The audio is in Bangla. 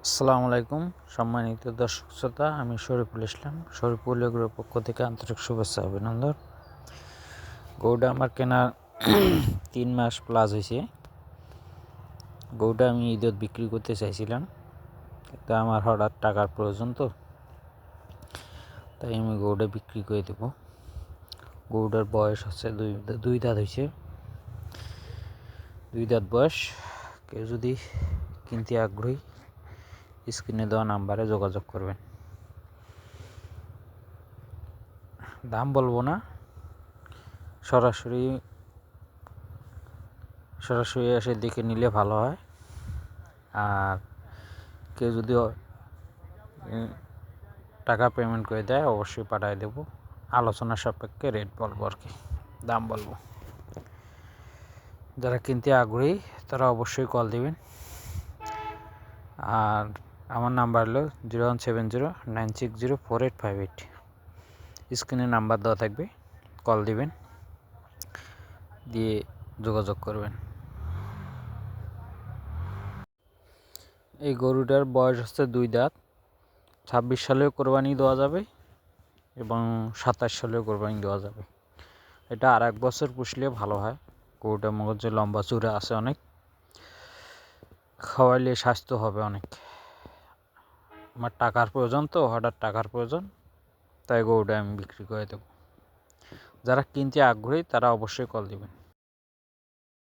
আসসালামু আলাইকুম সম্মানিত দর্শক শ্রোতা, আমি শরীফুল ইসলাম। শরীফুল এগ্রোর পক্ষ থেকে আন্তরিক শুভেচ্ছা অভিনন্দন। গরুটা আমার কেনার 3 মাস প্লাস হয়েছে। গরুটা আমি ঈদত বিক্রি করতে চাইছিলাম, কিন্তু আমার হঠাৎ টাকার প্রয়োজন, তাই আমি গরুটা বিক্রি করে দেব। গরুটার বয়স হচ্ছে দুই দাঁত হয়েছে, 2 দাঁত বয়স। কেউ যদি কিনতে আগ্রহী স্ক্রিনে দেওয়া নাম্বারে যোগাযোগ করবেন। দাম বলবো না, সরাসরি এসে দেখে নিলে ভালো হয়। আর কেউ যদি টাকা পেমেন্ট করে দেয় অবশ্যই পাঠিয়ে দেবো। আলোচনা সাপেক্ষে রেট বলবো, আর কি দাম বলবো। যারা কিনতে আগ্রহী তারা অবশ্যই কল দিবেন। আর আমার নাম্বার হলো 01709604858। স্ক্রিনে নাম্বার দেওয়া থাকবে, কল দিবেন, দিয়ে যোগাযোগ করবেন। এই গরুটার বয়স হচ্ছে 2 দাঁত। 26 সালেও কোরবানি দেওয়া যাবে এবং 27 সালেও কোরবানি দেওয়া যাবে। এটা আর 1 বছর পুষলে ভালো হয়। গরুটার মগজে লম্বা চূড়া আছে অনেক, খাওয়াইলে স্বাস্থ্য হবে অনেক। আমার টাকার প্রয়োজন, তো হঠাৎ টাকার প্রয়োজন, তাই গরুটা আমি বিক্রি করে দেবো। যারা কিনতে আগ্রহী তারা অবশ্যই কল দিবেন।